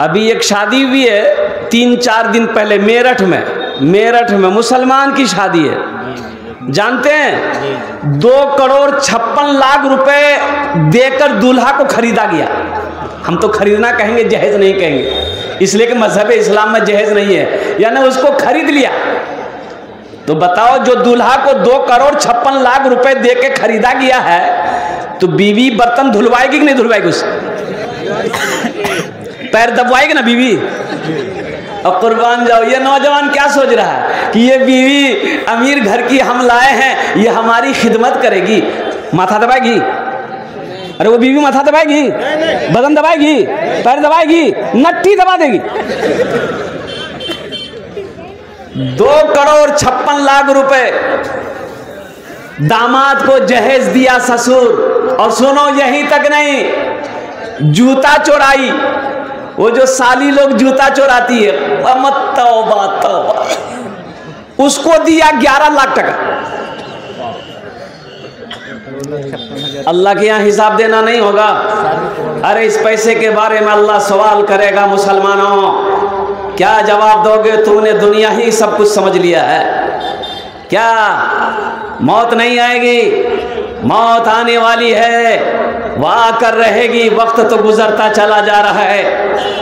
अभी एक शादी हुई है 3-4 दिन पहले मेरठ में मुसलमान की शादी है। जानते हैं 2,56,00,000 रुपए देकर दूल्हा को खरीदा गया। हम तो खरीदना कहेंगे, जहेज नहीं कहेंगे, इसलिए कि मजहब इस्लाम में जहेज नहीं है, यानी उसको खरीद लिया। तो बताओ, जो दूल्हा को 2,56,00,000 रुपए दे के खरीदा गया है, तो बीवी बर्तन धुलवाएगी कि नहीं धुलवाएगी? उस पैर दबवाएगी ना बीवी। और कुर्बान जाओ, ये नौजवान क्या सोच रहा है कि ये बीवी अमीर घर की हम लाए हैं, ये हमारी खिदमत करेगी, माथा दबाएगी? अरे वो बीवी माथा दबाएगी, बदन दबाएगी, पैर दबाएगी, नट्टी दबा देगी। 2,56,00,000 रुपए दामाद को जहेज दिया ससुर। और सुनो, यहीं तक नहीं, जूता चोराई। वो जो साली लोग जूता चोराती है, तौबा तौबा, उसको दिया 11 लाख टका। अल्लाह के यहाँ हिसाब देना नहीं होगा। अरे इस पैसे के बारे में अल्लाह सवाल करेगा। मुसलमानों, क्या जवाब दोगे? तुमने दुनिया ही सब कुछ समझ लिया है क्या? मौत नहीं आएगी, मौत आने वाली है, वह आकर रहेगी। वक्त तो गुजरता चला जा रहा है।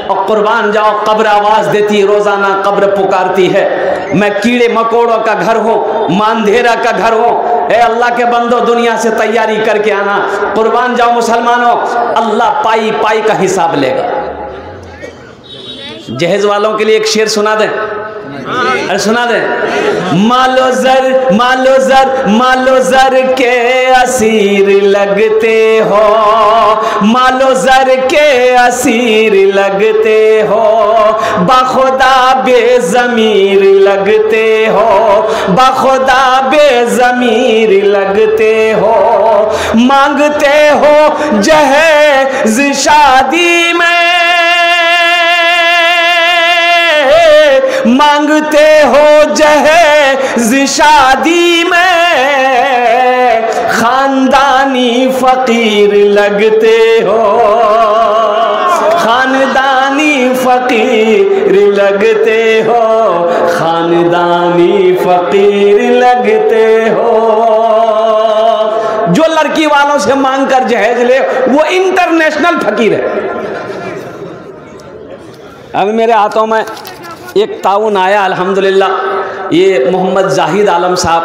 और कुर्बान जाओ, कब्र आवाज देती है, रोजाना कब्र पुकारती है, मैं कीड़े मकोड़ों का घर हूँ, मांधेरा का घर हूँ। ए अल्लाह के बंदो, दुनिया से तैयारी करके आना। कुर्बान जाओ मुसलमानों, अल्लाह पाई पाई का हिसाब लेगा। जहेज वालों के लिए एक शेर सुना दें? अरे सुना दे। मालो जर के असीर लगते हो, मालो जर के असीर लगते हो, बखुदा बेज़मीर लगते हो, बखुदा बेज़मीर लगते हो। मांगते हो जहेज शादी में, मांगते हो जहेज शादी में, खानदानी फकीर लगते हो, खानदानी फकीर लगते हो, खानदानी फकीर लगते हो। जो लड़की वालों से मांग कर जहेज ले, वो इंटरनेशनल फकीर है। अभी मेरे हाथों में एक ताउन आया अल्हम्दुलिल्लाह। ये मोहम्मद जाहिद आलम साहब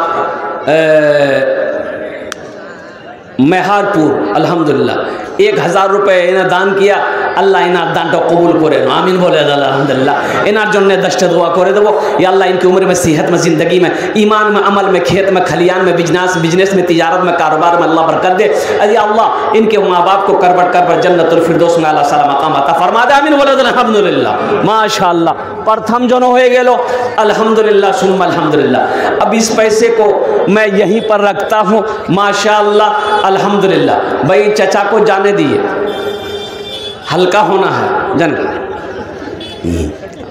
मेहारपुर, अल्हम्दुलिल्लाह 1000 रुपये इन्हें दान किया। अल्लाह इनार दानटा कबूल करे, आमीन बोले अल्हम्दुलिल्लाह। इनार जन्ने दश्त दुआ करे देवो, या अल्लाह इनकी उम्र में, सेहत में, ज़िंदगी में, ईमान में, अमल में, खेत में, खलियान में, बिजनेस में, तिजारत में, कारोबार में अल्लाह बरकत दे। अरे अल्लाह इनके माँ बाप को करबट जन्नतुल फिरदौस में अल्लाह साला मकाम अता फरमा दे, आमीन बोले अल्हम्दुलिल्लाह। माशाअल्लाह प्रथम जनो हो गेलो, अल्हम्दुलिल्लाह सुम्मा अल्हम्दुलिल्लाह। अब इस पैसे को मैं यहीं पर रखता हूँ, माशाअल्लाह अल्हम्दुलिल्लाह। भाई चचा को जाने दिए, हल्का होना है जन।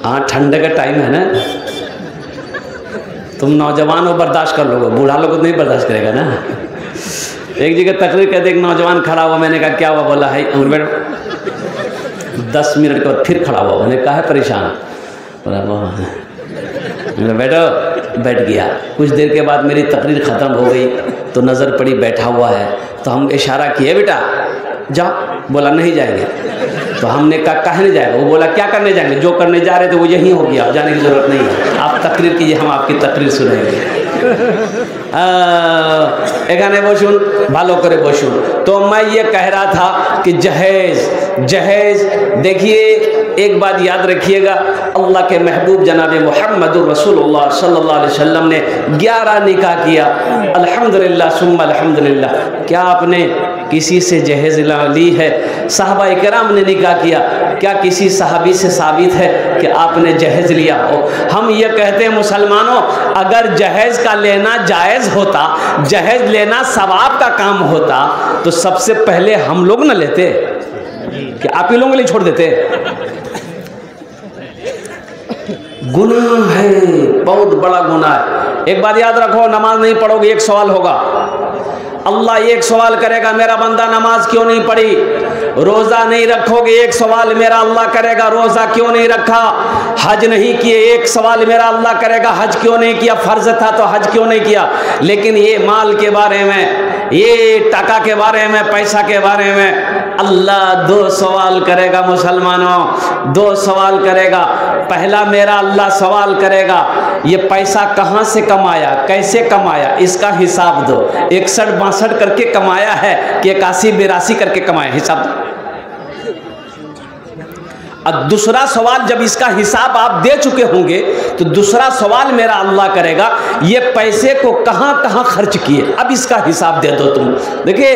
हाँ ठंडे का टाइम है ना, तुम नौजवान हो बर्दाश्त कर लोगे, बूढ़ा लोग नहीं बर्दाश्त करेगा ना। एक जगह तकरीर कहते एक नौजवान खड़ा हुआ, मैंने कहा क्या हुआ? बोला है 10 मिनट के बाद फिर खड़ा हुआ। मैंने कहा है परेशान? बोला बैठो, बैठ गया। कुछ देर के बाद मेरी तकरीर ख़त्म हो गई तो नज़र पड़ी बैठा हुआ है, तो हम इशारा किए बेटा जाओ। बोला नहीं जाएंगे। तो हमने कहा काहे नहीं जाएगा? वो बोला क्या करने जाएंगे? जो करने जा रहे थे वो यहीं हो गया, जाने की ज़रूरत नहीं है, आप तकरीर कीजिए, हम आपकी तकरीर सुनेंगे। एखाने बसुन भालो करे बसुन। तो मैं ये कह रहा था कि जहेज देखिए, एक बात याद रखिएगा, अल्लाह के महबूब जनाब मुहम्मदुर रसूलुल्लाह सल्लल्लाहु अलैहि वसल्लम ने 11 निकाह किया, अल्हम्दुलिल्लाह सुम्मा अल्हम्दुलिल्लाह। क्या आपने किसी से जहेज ली है? सहाबा इकराम ने निकाह किया, क्या किसी सहाबी से साबित है कि आपने जहेज लिया हो? हम ये कहते हैं मुसलमानों, अगर जहेज का लेना जायज़ होता, जहेज लेना सवाब का काम होता, तो सबसे पहले हम लोग न लेते कि आप ही लोगों के लिए छोड़ देते। गुनाह है, बहुत बड़ा गुनाह है। एक बात याद रखो, नमाज नहीं पढ़ोगे एक सवाल होगा, अल्लाह एक सवाल करेगा, मेरा बंदा नमाज क्यों नहीं पढ़ी? रोज़ा नहीं रखोगे, एक सवाल मेरा अल्लाह करेगा रोज़ा क्यों नहीं रखा। हज नहीं किए, एक सवाल मेरा अल्लाह करेगा हज क्यों नहीं किया, फ़र्ज था तो हज क्यों नहीं किया। लेकिन ये माल के बारे में, ये टका के बारे में, पैसा के बारे में अल्लाह दो सवाल करेगा मुसलमानों, दो सवाल करेगा। पहला मेरा अल्लाह सवाल करेगा ये पैसा कहाँ से कमाया, कैसे कमाया, इसका हिसाब दो। 61-62 करके कमाया है कि 81-82 करके कमाया, हिसाब दो। अब दूसरा सवाल जब इसका हिसाब आप दे चुके होंगे तो दूसरा सवाल मेरा अल्लाह करेगा ये पैसे को कहाँ कहाँ खर्च किए, अब इसका हिसाब दे दो तुम। देखिए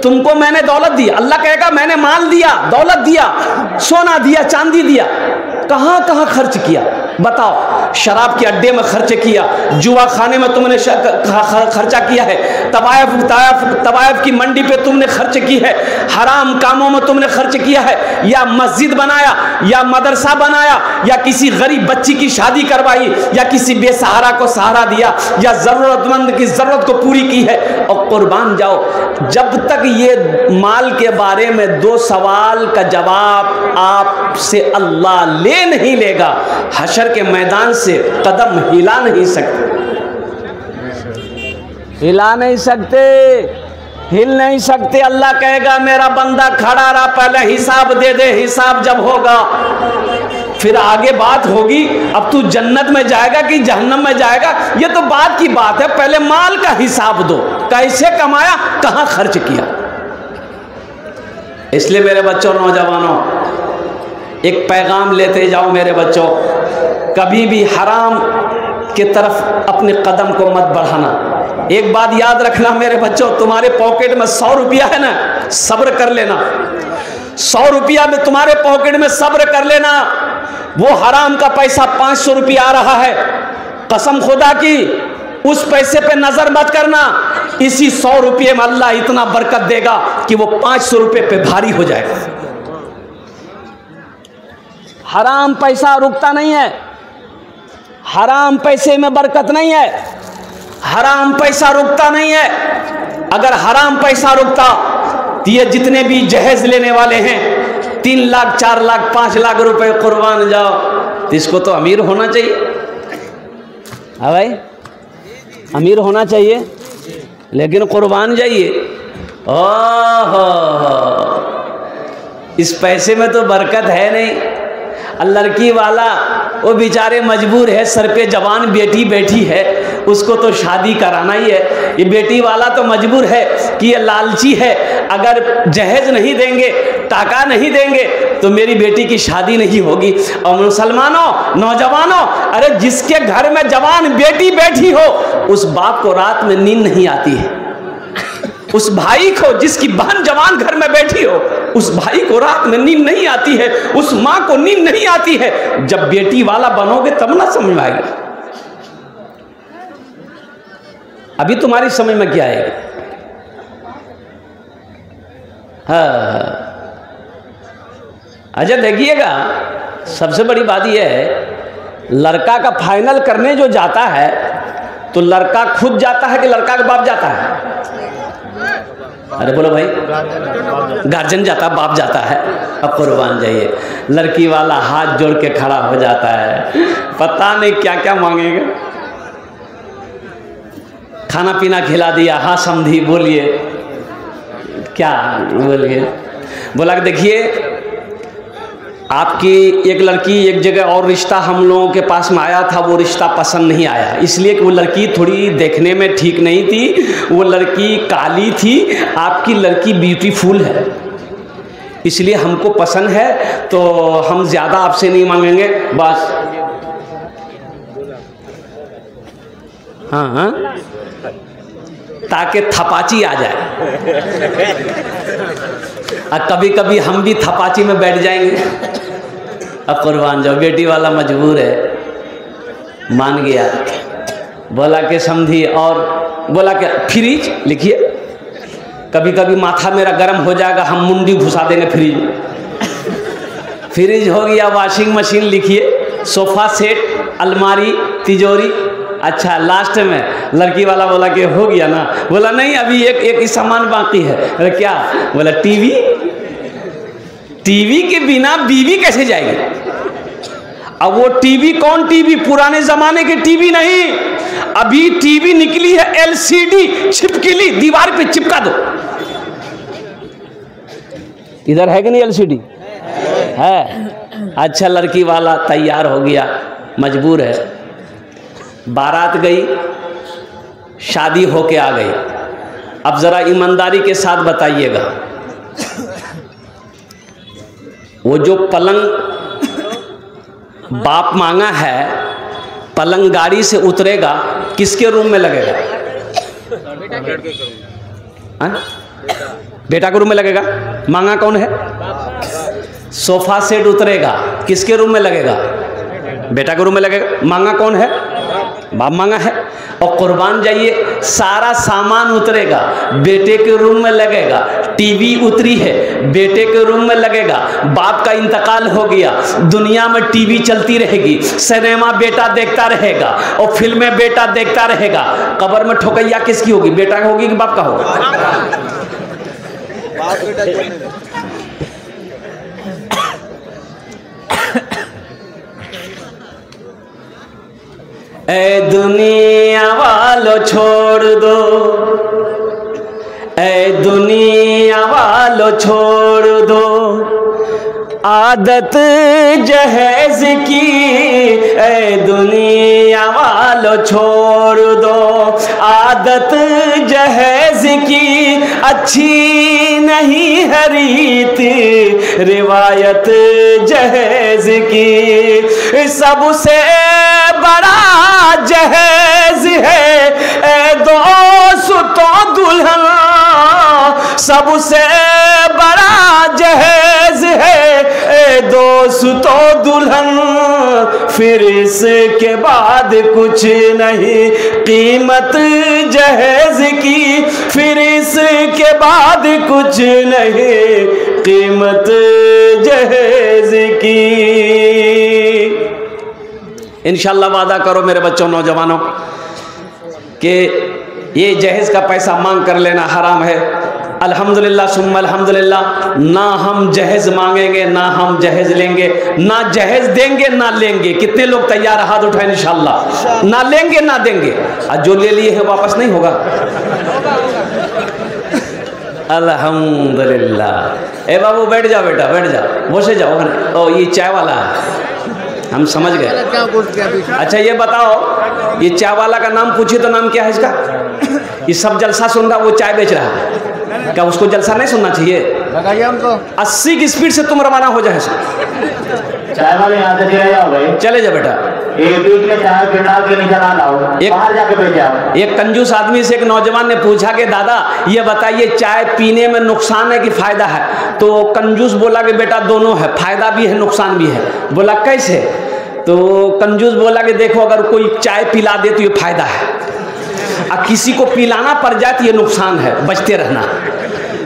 तुमको मैंने दौलत दी, अल्लाह कहेगा मैंने माल दिया, दौलत दिया, सोना दिया, चांदी दिया, कहाँ कहाँ खर्च किया बताओ। शराब के अड्डे में खर्च किया, जुआ खाने में तुमने खर्चा किया है, तवायफ की मंडी पे तुमने खर्च की है, हराम कामों में तुमने खर्च किया है, या मस्जिद बनाया, या मदरसा बनाया, या किसी गरीब बच्ची की शादी करवाई, या किसी बेसहारा को सहारा दिया, या ज़रूरतमंद की ज़रूरत को पूरी की है। और कुर्बान जाओ, जब तक ये माल के बारे में दो सवाल का जवाब आपसे अल्लाह ले नहीं लेगा, हशर के मैदान से कदम हिला नहीं सकते, हिला नहीं सकते, हिल नहीं सकते। अल्लाह कहेगा मेरा बंदा खड़ा रहा, पहले हिसाब दे दे, हिसाब जब होगा फिर आगे बात होगी। अब तू जन्नत में जाएगा कि जहन्नम में जाएगा ये तो बात की बात है, पहले माल का हिसाब दो, कैसे कमाया, कहां खर्च किया। इसलिए मेरे बच्चों, नौजवानों, एक पैगाम लेते जाओ मेरे बच्चों, कभी भी हराम की तरफ अपने कदम को मत बढ़ाना। एक बात याद रखना मेरे बच्चों, तुम्हारे पॉकेट में 100 रुपया है ना, सब्र कर लेना। 100 रुपया में तुम्हारे पॉकेट में सब्र कर लेना, वो हराम का पैसा 500 रुपया आ रहा है, कसम खुदा की उस पैसे पे नजर मत करना। इसी 100 रुपये में अल्लाह इतना बरकत देगा कि वो 500 रुपये पे भारी हो जाएगा। हराम पैसा रुकता नहीं है, हराम पैसे में बरकत नहीं है, हराम पैसा रुकता नहीं है। अगर हराम पैसा रुकता तो ये जितने भी जहेज लेने वाले हैं 3 लाख 4 लाख 5 लाख रुपए कुर्बान जाओ, तो इसको तो अमीर होना चाहिए। हाँ भाई, अमीर होना चाहिए, लेकिन कुर्बान जाइए। ओह, इस पैसे में तो बरकत है नहीं। लड़की वाला वो बेचारे मजबूर है, सर पे जवान बेटी बैठी है, उसको तो शादी कराना ही है। ये बेटी वाला तो मजबूर है कि ये लालची है, अगर जहेज नहीं देंगे, टाका नहीं देंगे तो मेरी बेटी की शादी नहीं होगी। और मुसलमानों, नौजवानों, अरे जिसके घर में जवान बेटी बैठी हो उस बाप को रात में नींद नहीं आती है। उस भाई को, जिसकी बहन जवान घर में बैठी हो, उस भाई को रात में नींद नहीं आती है, उस माँ को नींद नहीं आती है। जब बेटी वाला बनोगे तब ना समझ में आएगी, अभी तुम्हारी समझ में क्या आएगा। हाँ, अच्छा देखिएगा, सबसे बड़ी बात यह है, लड़का का फाइनल करने जो जाता है तो लड़का खुद जाता है कि लड़का का बाप जाता है? अरे बोलो भाई, गार्जियन जाता, बाप जाता है। अब कुर्बान जाइए, लड़की वाला हाथ जोड़ के खड़ा हो जाता है, पता नहीं क्या क्या मांगेगा। खाना पीना खिला दिया, हाँ समझी, बोलिए क्या बोलिए। बोला कि देखिए आपकी एक लड़की एक जगह और रिश्ता हम लोगों के पास में आया था, वो रिश्ता पसंद नहीं आया, इसलिए कि वो लड़की थोड़ी देखने में ठीक नहीं थी, वो लड़की काली थी, आपकी लड़की ब्यूटीफुल है, इसलिए हमको पसंद है, तो हम ज़्यादा आपसे नहीं मांगेंगे बस। हाँ हाँ, ताकि थपाची आ जाए। और कभी कभी हम भी थपाची में बैठ जाएंगे। अब कुर्बान जाओ, बेटी वाला मजबूर है, मान गया, बोला कि समझी, और बोला कि फ्रिज लिखिए, कभी कभी माथा मेरा गर्म हो जाएगा, हम मुंडी घुसा देंगे फ्रिज में। फ्रिज हो गया, वॉशिंग मशीन लिखिए, सोफा सेट, अलमारी, तिजोरी। अच्छा, लास्ट में लड़की वाला बोला कि हो गया ना? बोला नहीं, अभी एक ही सामान बाकी है। अरे क्या? बोला टीवी। टीवी के बिना बीवी कैसे जाएगी? अब वो टीवी कौन टीवी? पुराने जमाने के टीवी नहीं, अभी टीवी निकली है एलसीडी, छिपकली, दीवार पे चिपका दो। इधर है कि नहीं एलसीडी? है। अच्छा, लड़की वाला तैयार हो गया, मजबूर है, बारात गई, शादी होके आ गई। अब जरा ईमानदारी के साथ बताइएगा, वो जो पलंग बाप मांगा है, पलंग गाड़ी से उतरेगा, किसके रूम में लगेगा? बेटा के रूम में लगेगा। मांगा कौन है? सोफा सेट उतरेगा, किसके रूम में लगेगा? बेटा के रूम में लगेगा। मांगा कौन है? बाप मांगा है। और कुर्बान जाइए, सारा सामान उतरेगा, बेटे के रूम में लगेगा। टीवी उतरी है, बेटे के रूम में लगेगा। बाप का इंतकाल हो गया, दुनिया में टीवी चलती रहेगी, सिनेमा बेटा देखता रहेगा और फिल्में बेटा देखता रहेगा। कब्र में ठोकैया किसकी होगी? बेटा का होगी कि बाप का होगा? ए दुनिया वालों छोड़ दो, ए दुनिया वालों छोड़ दो आदत जहेज की, ए दुनिया वालों छोड़ दो आदत जहेज की। अच्छी नहीं है रीत रिवायत जहेज की। सबसे बड़ा जहेज है ए दोस्तों दुल्हन, सबसे बड़ा जहेज है ए दोस्तों दुल्हन। फिर इसके बाद कुछ नहीं कीमत जहेज की, फिर इसके बाद कुछ नहीं कीमत जहेज की। इंशाअल्लाह वादा करो मेरे बच्चों, नौजवानों, कि ये जहेज का पैसा मांग कर लेना हराम है। अल्हम्दुलिल्लाह सुम्मा अल्हम्दुलिल्लाह, ना हम जहेज मांगेंगे, ना हम जहेज लेंगे, ना जहेज देंगे ना लेंगे। कितने लोग तैयार? हाथ उठाएं इंशाअल्लाह। ना लेंगे ना देंगे, और जो ले लिए हैं वापस नहीं होगा। अल्हम्दुलिल्लाह। ए बाबू बैठ जाओ, बेटा बैठ जाओ, बसे जाओ। ओ ये चाय वाला है, हम समझ गए। अच्छा ये बताओ, ये चाय वाला का नाम पूछे तो नाम क्या है इसका? ये सब जलसा सुन रहा, वो चाय बेच रहा है, क्या उसको जलसा नहीं सुनना चाहिए? लगाइए हमको 80 की स्पीड से तुम रवाना हो जाए। चाय वाले यहाँ से चले जाओ भाई, चले जाओ बेटा। एक बीच में चाय पिंडा के नीचे ना लाओ, बाहर जाके बैठ जाओ। एक कंजूस आदमी से एक नौजवान ने पूछा कि दादा ये बताइए चाय पीने में नुकसान है कि फायदा है? तो कंजूस बोला कि बेटा दोनों है, फायदा भी है नुकसान भी है। बोला कैसे? तो कंजूस बोला कि देखो, अगर कोई चाय पिला दे तो ये फायदा है, और किसी को पिलाना पड़ जाए तो ये नुकसान है, बचते रहना,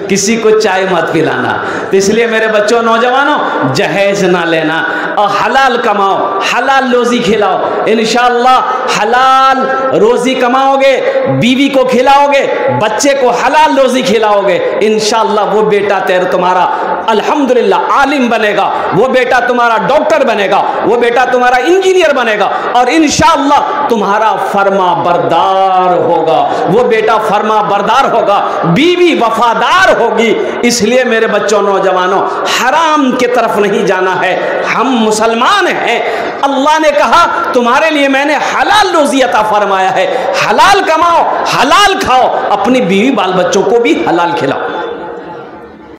किसी को चाय मत पिलाना। तो इसलिए मेरे बच्चों, नौजवानों, जहेज ना लेना और हलाल कमाओ, हलाल रोजी खिलाओ। इंशाअल्लाह हलाल रोजी कमाओगे, बीवी को खिलाओगे, बच्चे को हलाल रोजी खिलाओगे, इंशाअल्लाह वो बेटा तेरा तुम्हारा अल्हम्दुलिल्लाह आलिम बनेगा, वो बेटा तुम्हारा डॉक्टर बनेगा, वो बेटा तुम्हारा इंजीनियर बनेगा, और इंशाअल्लाह तुम्हारा फर्मा बरदार होगा, वो बेटा फर्मा बरदार होगा, बीवी वफादार होगी। इसलिए मेरे बच्चों, नौजवानों, हराम की तरफ नहीं जाना है। हम मुसलमान हैं, अल्लाह ने कहा तुम्हारे लिए मैंने हलाल रोजी अता फरमाया है, हलाल कमाओ, हलाल खाओ, अपनी बीवी बाल बच्चों को भी हलाल खिलाओ।